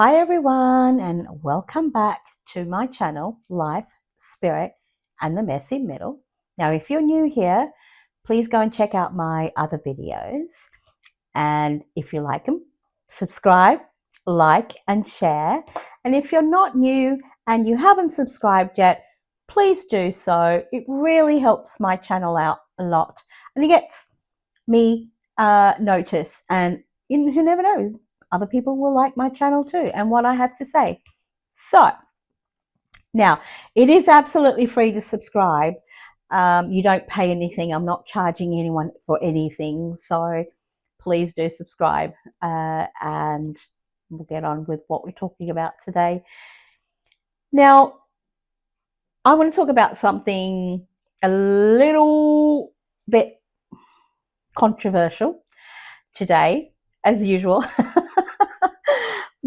Hi everyone, and welcome back to my channel, Life, Spirit and the Messy Middle. Now, if you're new here, please go and check out my other videos. And if you like them, subscribe, like and share. And if you're not new and you haven't subscribed yet, please do so. It really helps my channel out a lot. And it gets me noticed. And who never knows, other people will like my channel too and what I have to say. So now it is absolutely free to subscribe. You don't pay anything. I'm not charging anyone for anything. So please do subscribe and we'll get on with what we're talking about today. Now, I want to talk about something a little bit controversial today, as usual.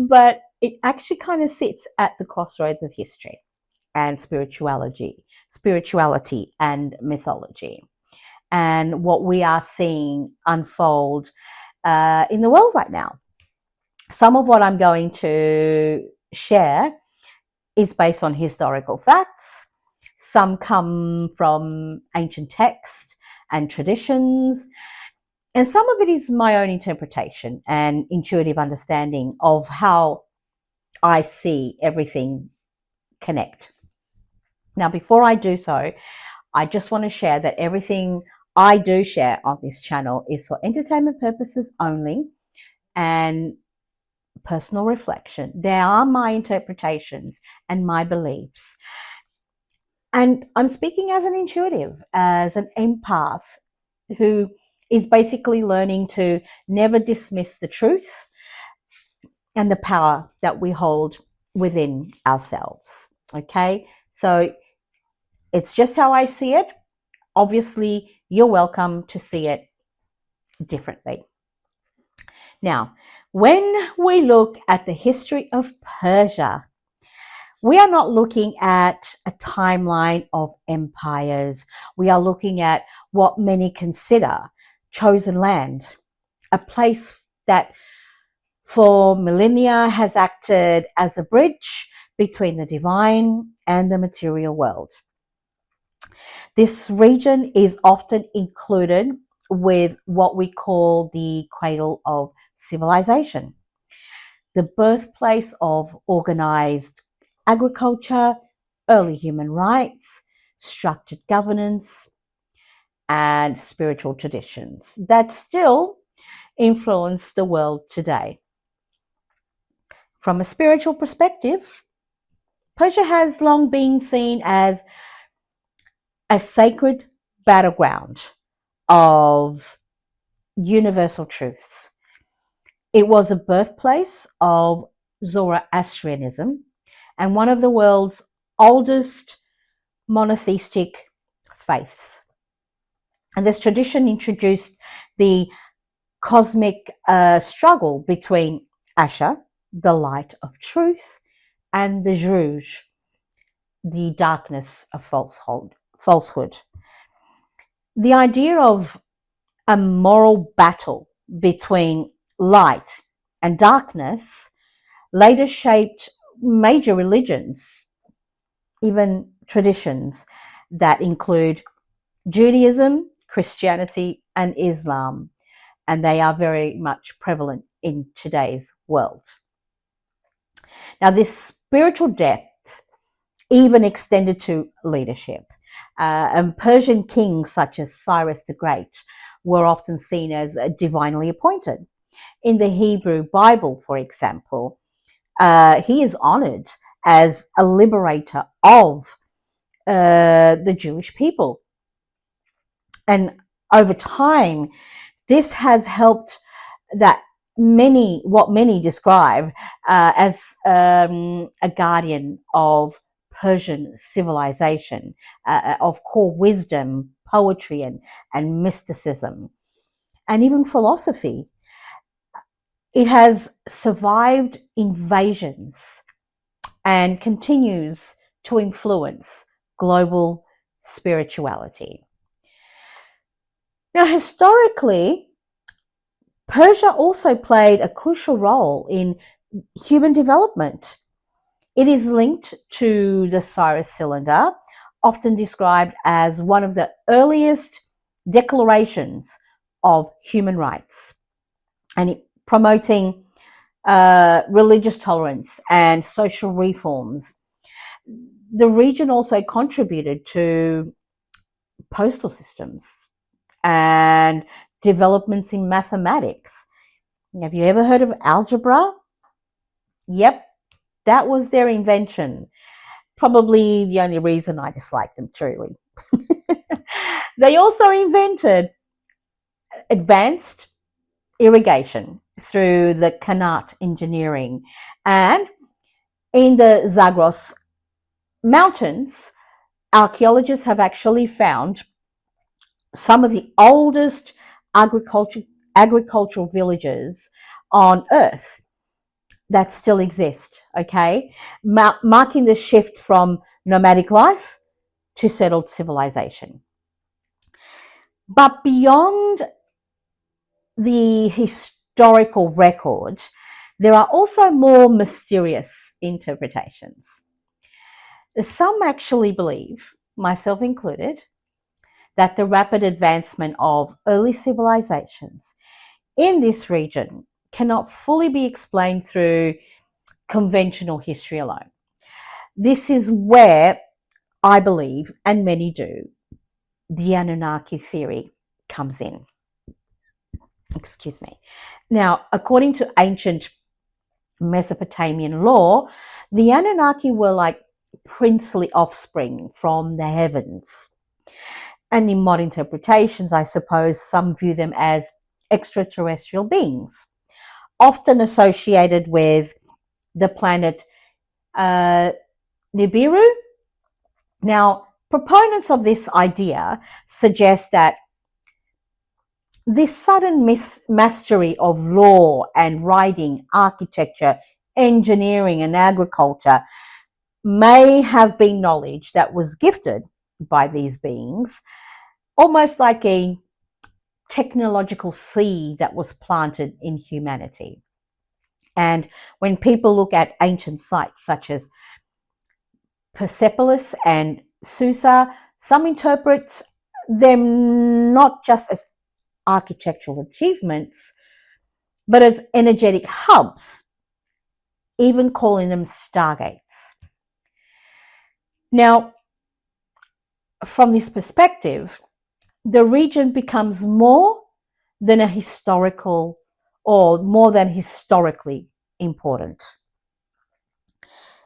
But it actually kind of sits at the crossroads of history and spirituality and mythology, and what we are seeing unfold in the world right now. Some of what I'm going to share is based on historical facts. Some come from ancient texts and traditions, and some of it is my own interpretation and intuitive understanding of how I see everything connect. Now, before I do so, I just want to share that everything I do share on this channel is for entertainment purposes only and personal reflection. They are my interpretations and my beliefs. And I'm speaking as an intuitive, as an empath who is basically learning to never dismiss the truth and the power that we hold within ourselves. Okay, so it's just how I see it. Obviously, you're welcome to see it differently. Now, when we look at the history of Persia, we are not looking at a timeline of empires. We are looking at what many consider chosen land, a place that for millennia has acted as a bridge between the divine and the material world. This region is often included with what we call the cradle of civilization, the birthplace of organized agriculture, early human rights, structured governance, and spiritual traditions that still influence the world today. From a spiritual perspective, Persia has long been seen as a sacred battleground of universal truths. It was a birthplace of Zoroastrianism and one of the world's oldest monotheistic faiths. And this tradition introduced the cosmic struggle between Asher, the light of truth, and the Zhuj, the darkness of falsehood. The idea of a moral battle between light and darkness later shaped major religions, even traditions that include Judaism, Christianity, and Islam, and they are very much prevalent in today's world. Now, this spiritual depth even extended to leadership. And Persian kings such as Cyrus the Great were often seen as divinely appointed. In the Hebrew Bible, for example, he is honored as a liberator of the Jewish people. And over time, this has helped that what many describe as a guardian of Persian civilization, of core wisdom, poetry, and mysticism, and even philosophy. It has survived invasions and continues to influence global spirituality. Now, historically, Persia also played a crucial role in Human development. It is linked to the Cyrus cylinder, often described as one of the earliest declarations of human rights, and promoting religious tolerance and social reforms. The region also contributed to postal systems and developments in mathematics. Have you ever heard of algebra? Yep, that was their invention. Probably the only reason I dislike them, truly. They also invented advanced irrigation through the Kanat engineering. And in the Zagros Mountains, archaeologists have actually found some of the oldest agricultural villages on Earth that still exist, okay? Marking the shift from nomadic life to settled civilization. But beyond the historical record, there are also more mysterious interpretations. Some actually believe, myself included, that the rapid advancement of early civilizations in this region cannot fully be explained through conventional history alone. This is where I believe, and many do, the Anunnaki theory comes in. Excuse me. Now, according to ancient Mesopotamian lore, the Anunnaki were like princely offspring from the heavens. And in modern interpretations, I suppose some view them as extraterrestrial beings, often associated with the planet Nibiru. Now, proponents of this idea suggest that this sudden mastery of law and writing, architecture, engineering, and agriculture may have been knowledge that was gifted by these beings, almost like a technological seed that was planted in humanity. And when people look at ancient sites such as Persepolis and Susa, some interpret them not just as architectural achievements, but as energetic hubs, even calling them stargates. Now, from this perspective, the region becomes more than historically important.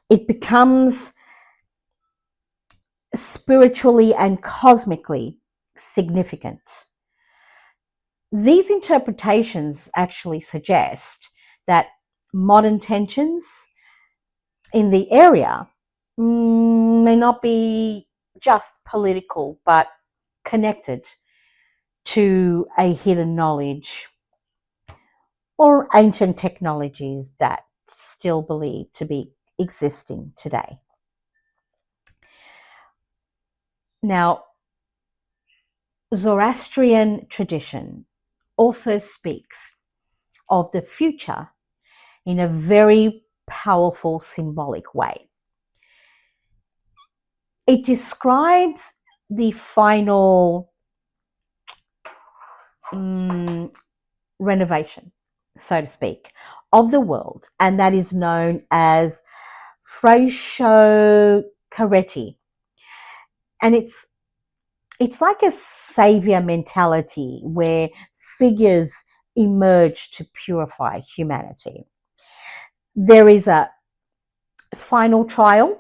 It becomes spiritually and cosmically significant. These interpretations actually suggest that modern tensions in the area may not be just political, but connected to a hidden knowledge or ancient technologies that still believed to be existing today. Now, Zoroastrian tradition also speaks of the future in a very powerful symbolic way. It describes the final renovation, so to speak, of the world, and that is known as Frasio Careti. And it's like a savior mentality where figures emerge to purify humanity. There is a final trial,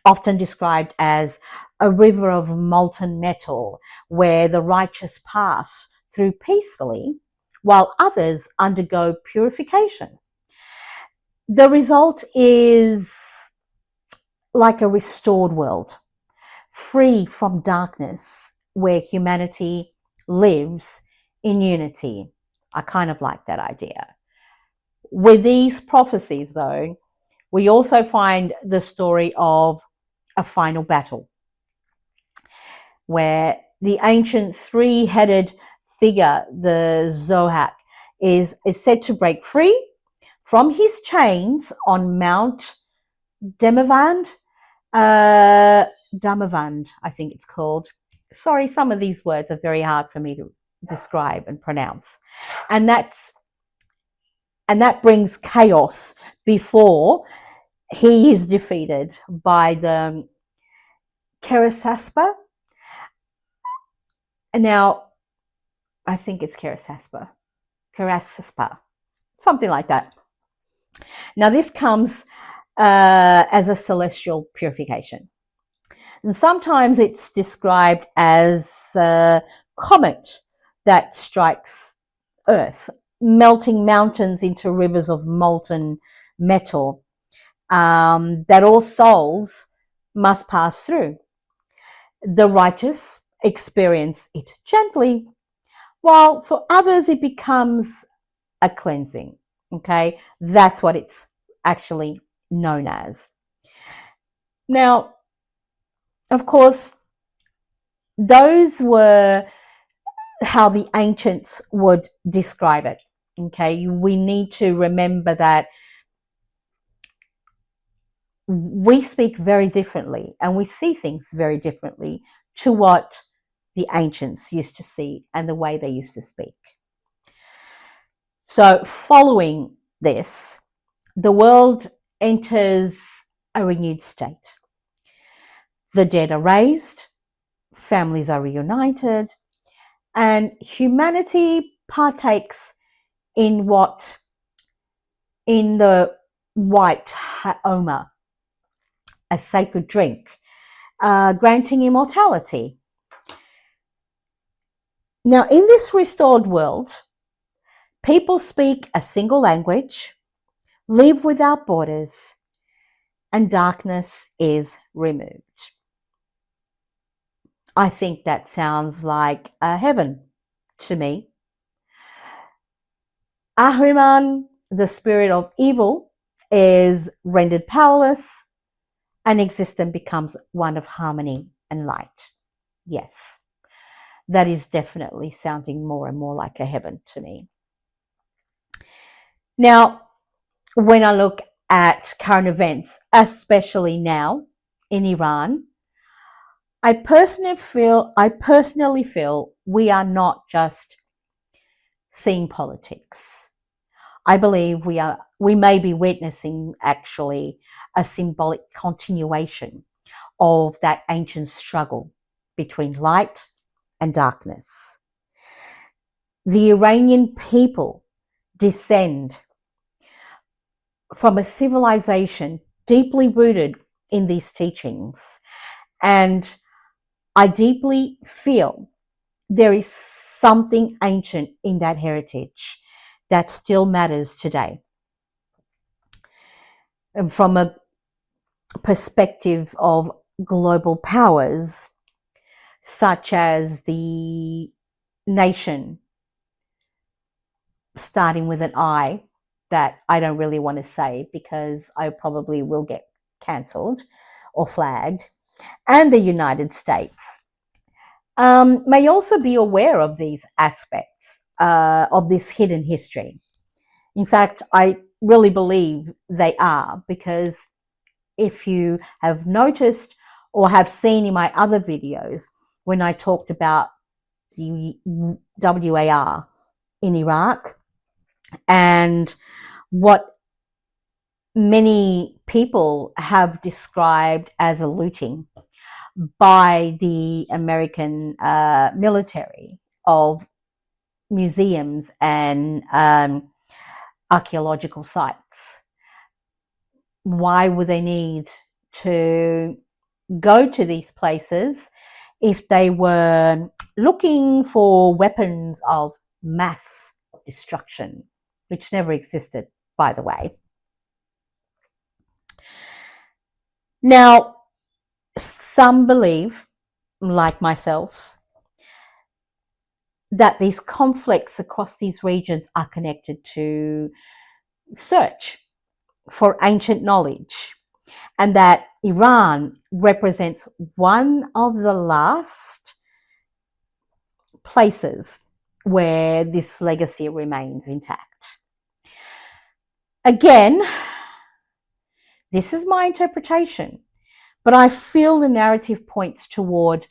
often described as a river of molten metal, where the righteous pass through peacefully while others undergo purification. The result is like a restored world, free from darkness, where humanity lives in unity. I kind of like that idea. With these prophecies, though, we also find the story of a final battle, where the ancient three-headed figure, the Zohak, is said to break free from his chains on Mount Damavand, I think it's called. Sorry, some of these words are very hard for me to describe and pronounce. And that brings chaos before he is defeated by the Kerasaspa. And now, I think it's Kerasaspa, something like that. Now, this comes as a celestial purification. And sometimes it's described as a comet that strikes Earth, melting mountains into rivers of molten metal that all souls must pass through. The righteous experience it gently, while for others it becomes a cleansing. Okay, that's what it's actually known as. Now, of course, those were how the ancients would describe it. Okay, we need to remember that we speak very differently and we see things very differently to what the ancients used to see and the way they used to speak. So, following this, the world enters a renewed state. The dead are raised, families are reunited, and humanity partakes in the white ha'oma, a sacred drink, granting immortality. Now, in this restored world, people speak a single language, live without borders, and darkness is removed. I think that sounds like a heaven to me. Ahriman, the spirit of evil, is rendered powerless, and existence becomes one of harmony and light. Yes, that is definitely sounding more and more like a heaven to me. Now, when I look at current events, especially now in Iran, I personally feel we are not just seeing politics. I believe we may be witnessing actually a symbolic continuation of that ancient struggle between light and darkness. The Iranian people descend from a civilization deeply rooted in these teachings, and I deeply feel there is something ancient in that heritage that still matters today. And from a perspective of global powers, such as the nation starting with an I, that I don't really want to say because I probably will get cancelled or flagged, and the United States, may also be aware of these aspects of this hidden history. In fact, I really believe they are, because if you have noticed or have seen in my other videos when I talked about the WAR in Iraq and what many people have described as a looting by the American military of museums and archaeological sites. Why would they need to go to these places if they were looking for weapons of mass destruction, which never existed, by the way? Now, some believe, like myself, that these conflicts across these regions are connected to search for ancient knowledge, and that Iran represents one of the last places where this legacy remains intact. Again, this is my interpretation, but I feel the narrative points toward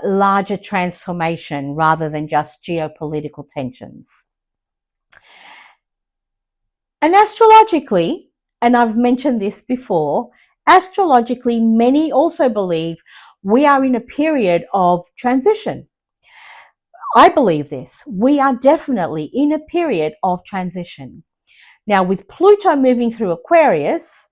larger transformation rather than just geopolitical tensions. And astrologically, and I've mentioned this before, astrologically, many also believe we are in a period of transition. I believe this. We are definitely in a period of transition. Now, with Pluto moving through Aquarius,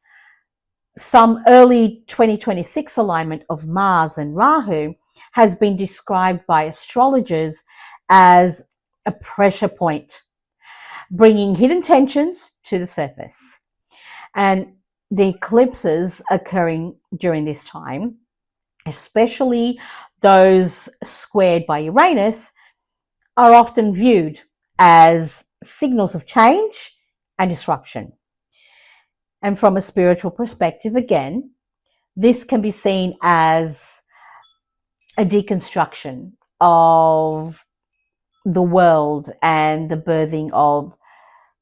some early 2026 alignment of Mars and Rahu has been described by astrologers as a pressure point, bringing hidden tensions to the surface. And the eclipses occurring during this time, especially those squared by Uranus, are often viewed as signals of change and disruption. And from a spiritual perspective, again, this can be seen as a deconstruction of the world and the birthing of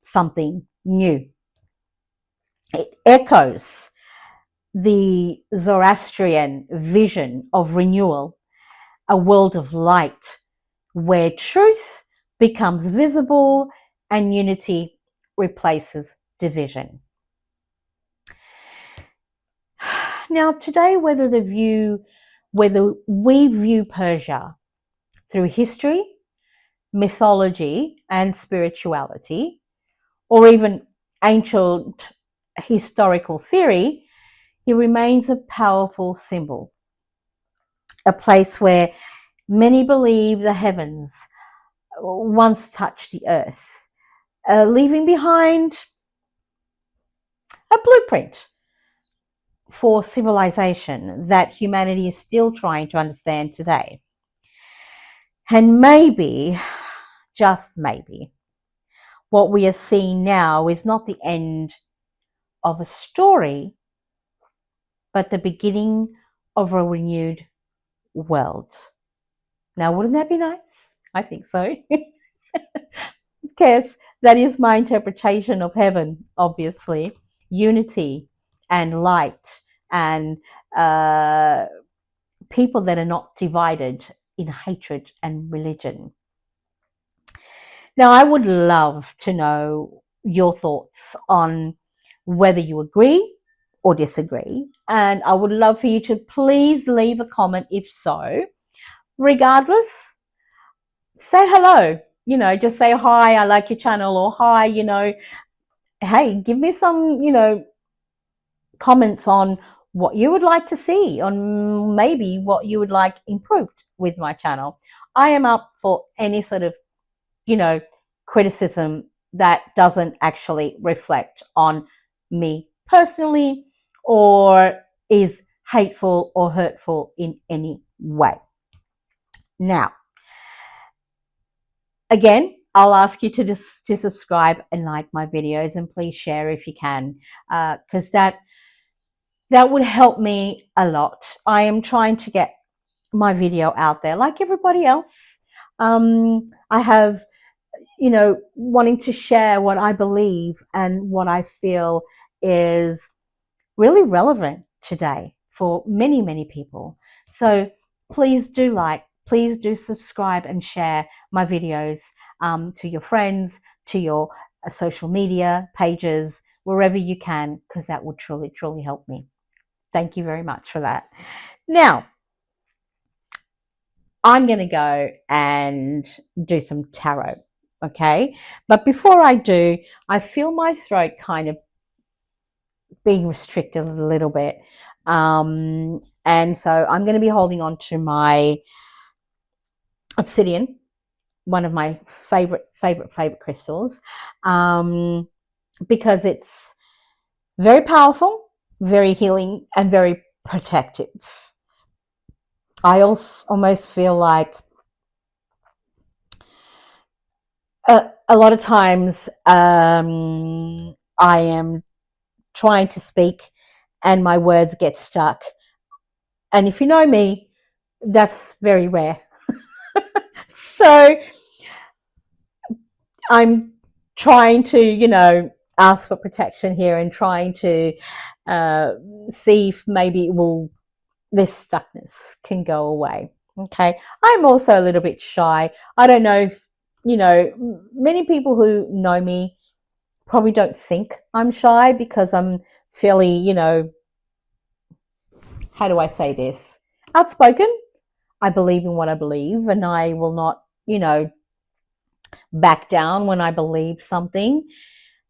something new. It echoes the Zoroastrian vision of renewal, a world of light where truth becomes visible and unity replaces division. Now, today, whether we view Persia through history, mythology, and spirituality, or even ancient historical theory, it remains a powerful symbol, a place where many believe the heavens once touched the earth, leaving behind a blueprint for civilization that humanity is still trying to understand today. And maybe, just maybe, what we are seeing now is not the end of a story, but the beginning of a renewed world. Now, wouldn't that be nice? I think so. Of course, that is my interpretation of heaven, obviously. Unity and light and people that are not divided in hatred and religion. Now, I would love to know your thoughts on whether you agree or disagree. And I would love for you to please leave a comment if so. Regardless, say hello. Just say hi, I like your channel, or hi, hey, give me some, comments on what you would like to see, on maybe what you would like improved with my channel. I am up for any sort of, criticism that doesn't actually reflect on me personally or is hateful or hurtful in any way. Now, again, I'll ask you to subscribe and like my videos, and please share if you can, because that would help me a lot. I am trying to get my video out there like everybody else. I have, wanting to share what I believe and what I feel is really relevant today for many, many people. So please do like, please do subscribe and share my videos to your friends, to your social media pages, wherever you can, because that will truly, truly help me. Thank you very much for that. Now, I'm going to go and do some tarot, okay? But before I do, I feel my throat kind of being restricted a little bit. And so I'm going to be holding on to my obsidian, one of my favorite crystals, because it's very powerful, very healing, and very protective. I also almost feel like a lot of times I am trying to speak and my words get stuck. And if you know me, that's very rare. So I'm trying to, ask for protection here and trying to see if maybe this stuckness can go away. Okay. I'm also a little bit shy. I don't know if, many people who know me probably don't think I'm shy because I'm fairly, how do I say this? Outspoken. I believe in what I believe, and I will not, back down when I believe something.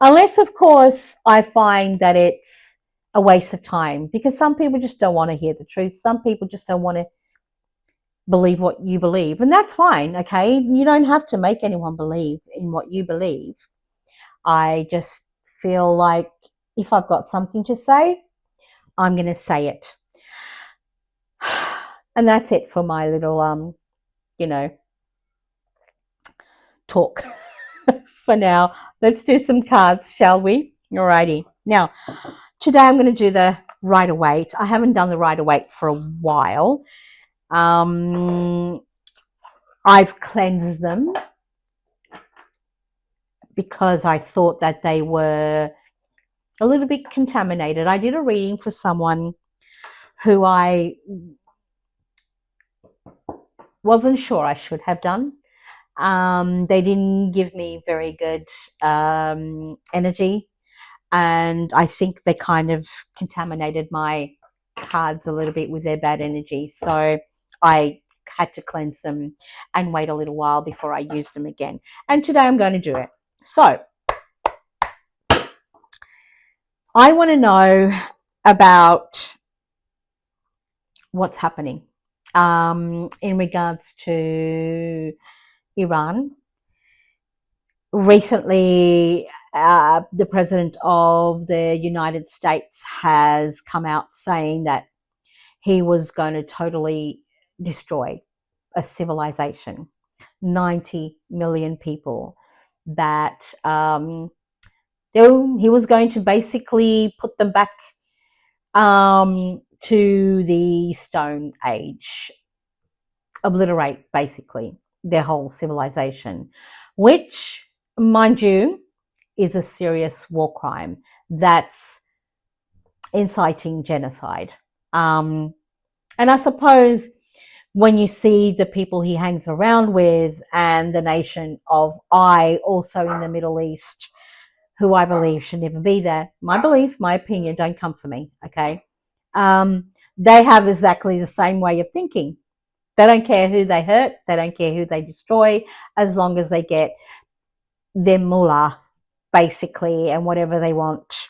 Unless, of course, I find that it's a waste of time, because some people just don't want to hear the truth. Some people just don't want to believe what you believe, and that's fine. Okay. You don't have to make anyone believe in what you believe. I just feel like if I've got something to say, I'm going to say it. And that's it for my little, talk for now. Let's do some cards, shall we? Alrighty. Now, today I'm going to do the Rider-Waite. I haven't done the Rider-Waite for a while. I've cleansed them because I thought that they were a little bit contaminated. I did a reading for someone who I wasn't sure I should have done. They didn't give me very good energy, and I think they kind of contaminated my cards a little bit with their bad energy. So I had to cleanse them and wait a little while before I used them again. And today I'm going to do it. So I want to know about what's happening in regards to Iran. Recently, the president of the United States has come out saying that he was going to totally destroy a civilization, 90 million people, that he was going to basically put them back to the Stone Age, obliterate basically their whole civilization, which, mind you, is a serious war crime. That's inciting genocide. And I suppose when you see the people he hangs around with and the nation of Ai also in the Middle East, who I believe should never be there. My belief, my opinion, don't come for me, okay? They have exactly the same way of thinking. They don't care who they hurt. They don't care who they destroy, as long as they get their mullah, basically, and whatever they want.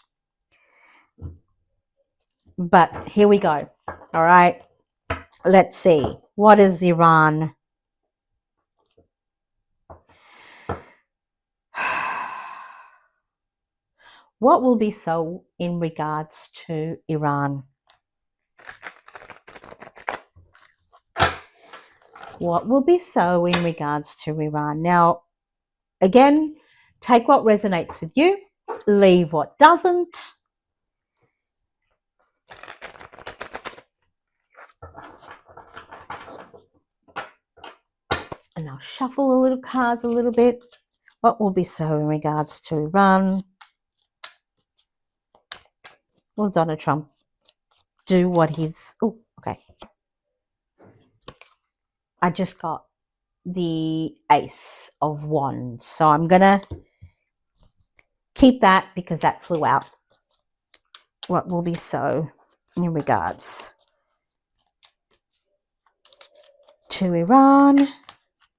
But here we go. All right. Let's see. What is Iran? What will be so in regards to Iran? What will be so in regards to Iran? Now, again, take what resonates with you, leave what doesn't. And I'll shuffle the little cards a little bit. What will be so in regards to Iran? Will Donald Trump do what he's... Oh, okay. I just got the Ace of Wands. So I'm going to keep that because that flew out. What will be so in regards to Iran?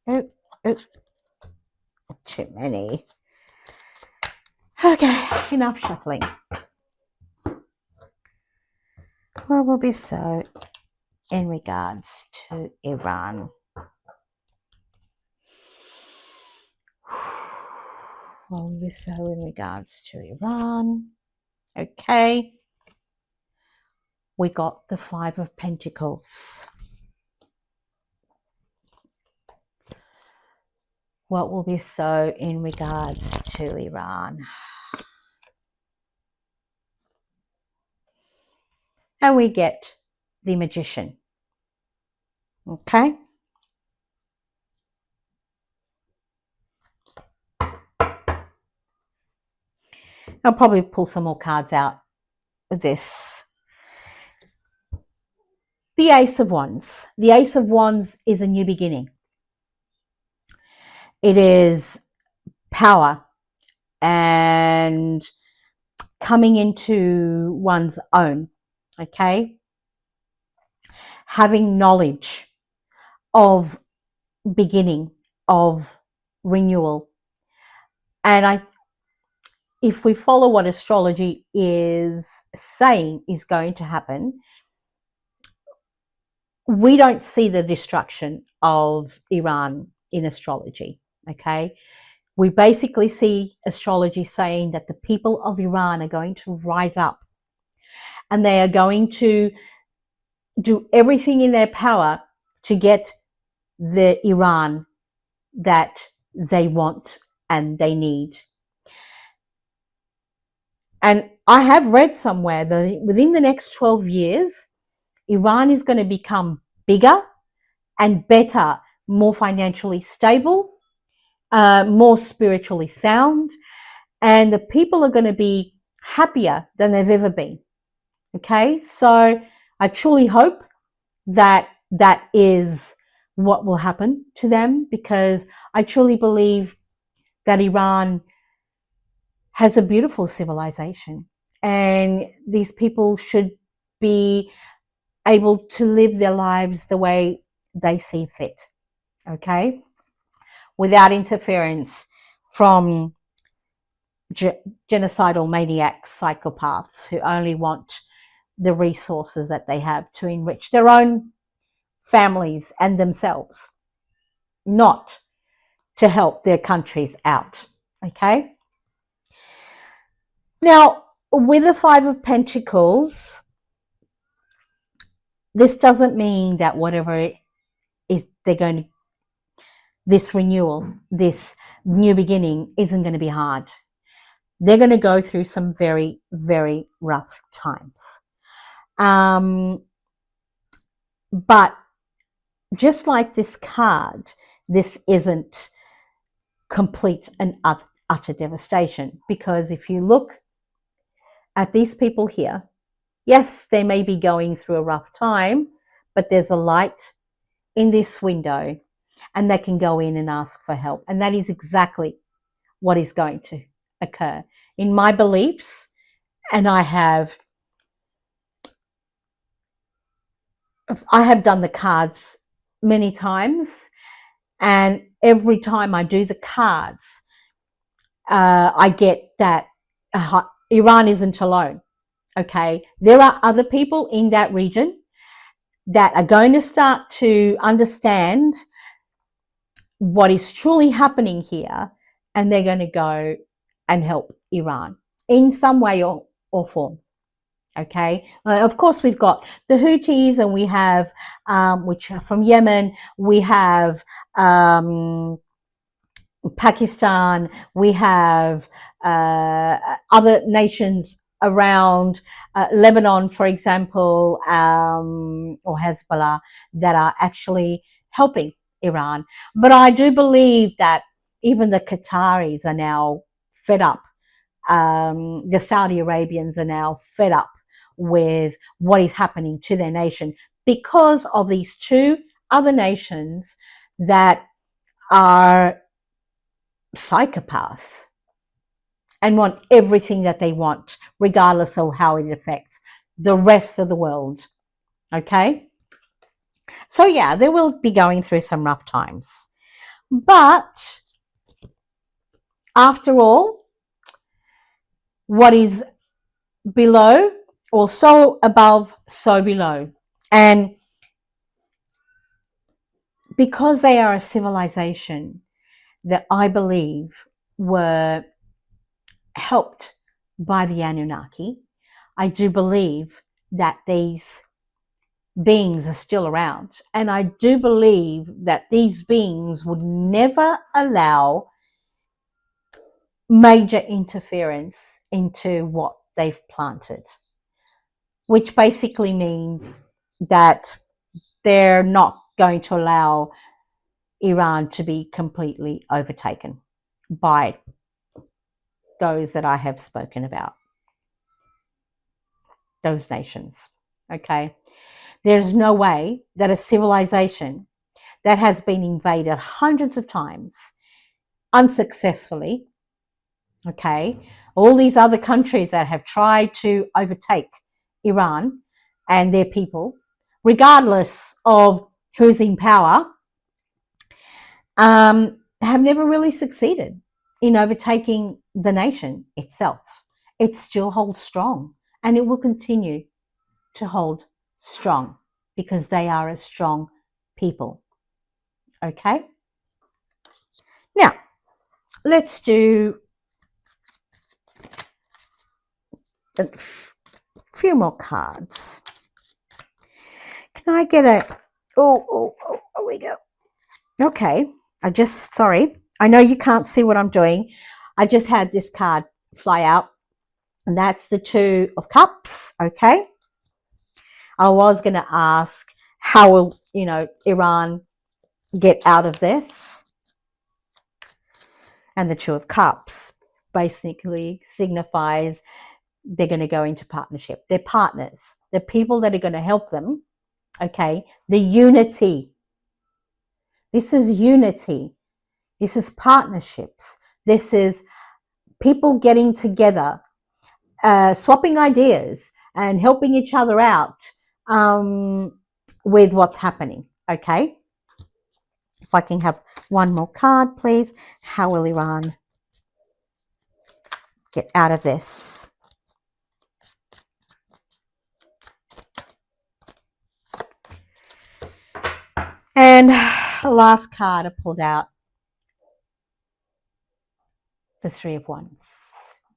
Oh, too many. Okay, enough shuffling. What will be so in regards to Iran? What will be so in regards to Iran? Okay. We got the Five of Pentacles. What will be so in regards to Iran? And we get the Magician. Okay. I'll probably pull some more cards out of this. The Ace of Wands. The Ace of Wands is a new beginning. It is power and coming into one's own, okay? Having knowledge of beginning, of renewal. And if we follow what astrology is saying is going to happen, we don't see the destruction of Iran in astrology, okay? We basically see astrology saying that the people of Iran are going to rise up and they are going to do everything in their power to get the Iran that they want and they need. And I have read somewhere that within the next 12 years, Iran is going to become bigger and better, more financially stable, more spiritually sound, and the people are going to be happier than they've ever been. Okay, so I truly hope that that is what will happen to them, because I truly believe that Iran has a beautiful civilization and these people should be able to live their lives the way they see fit, okay, without interference from genocidal maniacs, psychopaths who only want the resources that they have to enrich their own families and themselves, not to help their countries out, okay? Now, with the Five of Pentacles, this doesn't mean that whatever is they're going to, this renewal, this new beginning isn't going to be hard. They're going to go through some very, very rough times. But just like this card, this isn't complete and utter devastation, because if you look at these people here, yes, they may be going through a rough time, but there's a light in this window and they can go in and ask for help. And that is exactly what is going to occur. In my beliefs, and I have done the cards many times, and every time I do the cards, I get that Iran isn't alone. Okay, there are other people in that region that are going to start to understand what is truly happening here, and they're going to go and help Iran in some way or form. Okay, of course we've got the Houthis, and we have which are from Yemen, we have Pakistan, we have other nations around Lebanon, for example, or Hezbollah, that are actually helping Iran. But I do believe that even the Qataris are now fed up. The Saudi Arabians are now fed up with what is happening to their nation because of these two other nations that are psychopaths and want everything that they want, regardless of how it affects the rest of the world. Okay? So yeah, they will be going through some rough times. But after all, what is below, or so above, so below. And because they are a civilization that I believe were helped by the Anunnaki, I do believe that these beings are still around. And I do believe that these beings would never allow major interference into what they've planted, which basically means that they're not going to allow Iran to be completely overtaken by those that I have spoken about, those nations. Okay, there's no way that a civilization that has been invaded hundreds of times unsuccessfully, okay, all these other countries that have tried to overtake Iran and their people, regardless of who's in power, have never really succeeded in overtaking the nation itself. It still holds strong, and it will continue to hold strong because they are a strong people. Okay? Now, let's do a few more cards. Can I get a... Oh, we go. Okay. Sorry. I know you can't see what I'm doing. I just had this card fly out, and that's the Two of Cups. Okay. I was going to ask, how will, Iran get out of this? And the Two of Cups basically signifies they're going to go into partnership. They're partners. They're people that are going to help them. Okay. The unity. This is unity. This is partnerships. This is people getting together, swapping ideas and helping each other out with what's happening. Okay. If I can have one more card, please. How will Iran get out of this? And the last card I pulled out, the Three of Wands.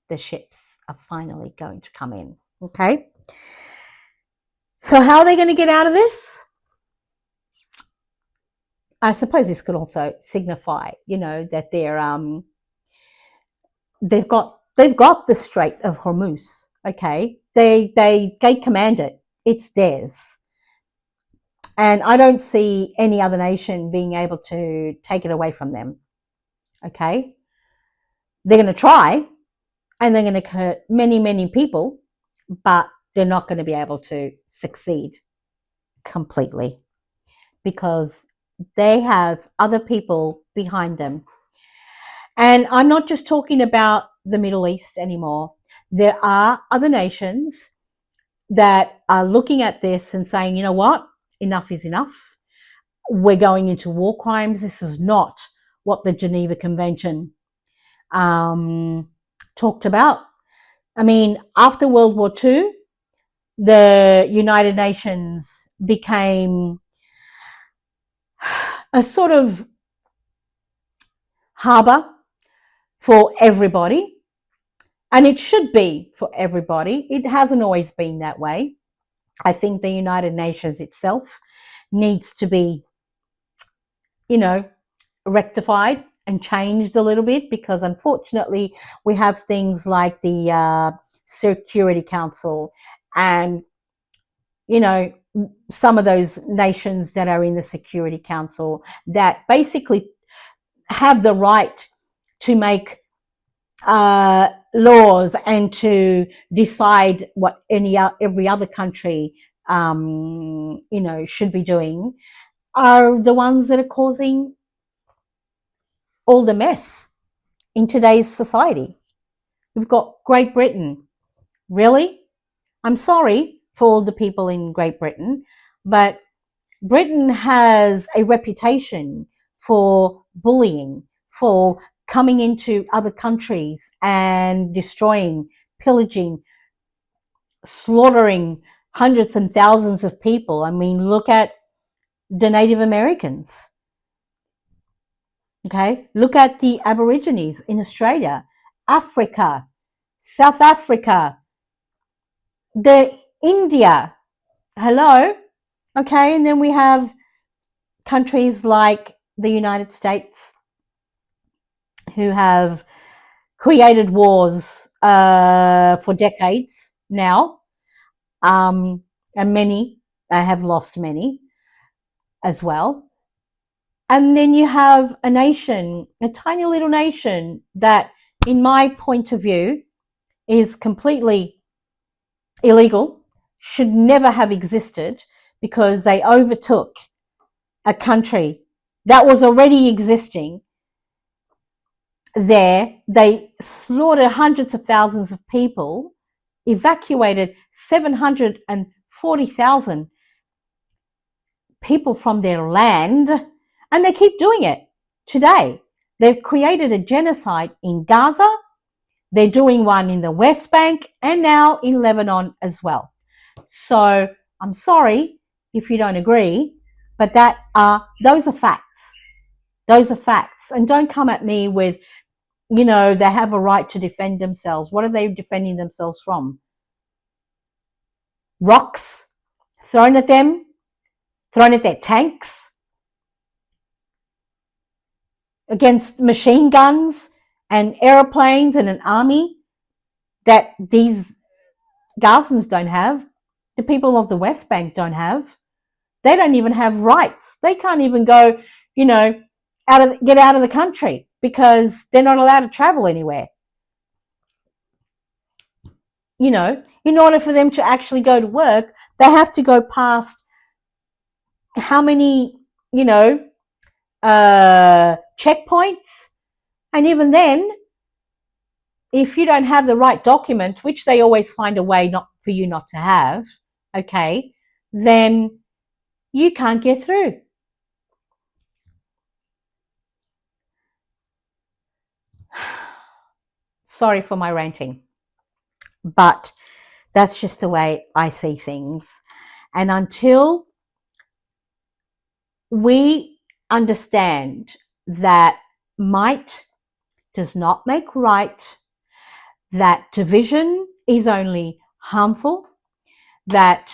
The ships are finally going to come in. Okay. So how are they going to get out of this? I suppose this could also signify, that they've got the Strait of Hormuz. Okay. They command it. It's theirs. And I don't see any other nation being able to take it away from them. Okay. They're going to try, and they're going to hurt many, many people, but they're not going to be able to succeed completely because they have other people behind them. And I'm not just talking about the Middle East anymore. There are other nations that are looking at this and saying, you know what, enough is enough. We're going into war crimes. This is not what the Geneva Convention talked about. I mean, after World War II, the United Nations became a sort of harbour for everybody, and it should be for everybody. It hasn't always been that way. I think the United Nations itself needs to be, rectified and changed a little bit, because unfortunately we have things like the Security Council and some of those nations that are in the Security Council that basically have the right to make laws and to decide what every other country should be doing, are the ones that are causing all the mess in today's society. We've got Great Britain. Really? I'm sorry for all the people in Great Britain, but Britain has a reputation for bullying, for coming into other countries and destroying, pillaging, slaughtering hundreds and thousands of people. I mean, look at the Native Americans. Okay, look at the Aborigines in Australia, Africa, South Africa, India. Hello. Okay, and then we have countries like the United States who have created wars for decades now, and many have lost many as well. And then you have a nation, a tiny little nation that in my point of view, is completely illegal, should never have existed, because they overtook a country that was already existing there. They slaughtered hundreds of thousands of people, evacuated 740,000 people from their land, and they keep doing it today. They've created a genocide in Gaza. They're doing one in the West Bank and now in Lebanon as well. So I'm sorry if you don't agree, but those are facts. Those are facts. And don't come at me with, they have a right to defend themselves. What are they defending themselves from? Rocks thrown at them, thrown at their tanks, against machine guns and airplanes and an army that these Gazans don't have. The people of the West Bank don't have. They don't even have rights. They can't even go, get out of the country because they're not allowed to travel anywhere. In order for them to actually go to work, they have to go past how many, checkpoints. And even then, if you don't have the right document, which they always find a way not for you not to have, okay, then you can't get through. Sorry for my ranting, but that's just the way I see things. And until we understand that might does not make right, that division is only harmful, that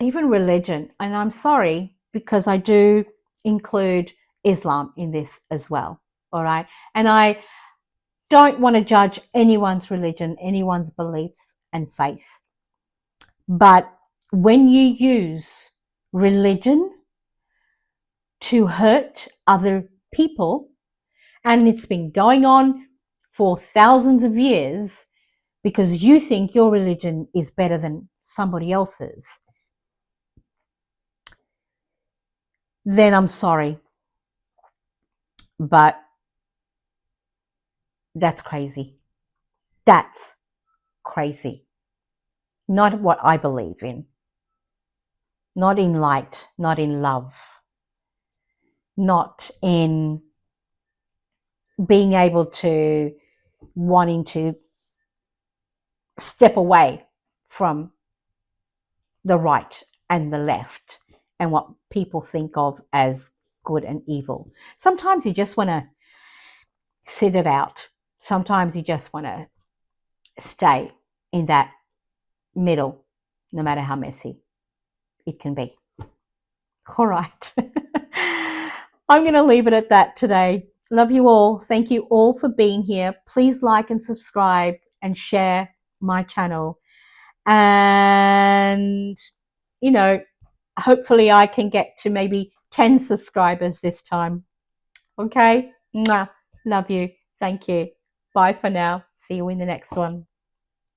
even religion, and I'm sorry because I do include Islam in this as well, all right? And I don't want to judge anyone's religion, anyone's beliefs and faith. But when you use religion to hurt other people, and it's been going on for thousands of years because you think your religion is better than somebody else's, then I'm sorry. But that's crazy. That's crazy. Not what I believe in. Not in light, not in love, not in being able to wanting to step away from the right and the left and what people think of as good and evil. Sometimes you just want to sit it out. Sometimes you just want to stay in that middle, no matter how messy it can be. All right. I'm going to leave it at that today. Love you all. Thank you all for being here. Please like and subscribe and share my channel. And, hopefully I can get to maybe 10 subscribers this time. Okay? Mwah. Love you. Thank you. Bye for now. See you in the next one.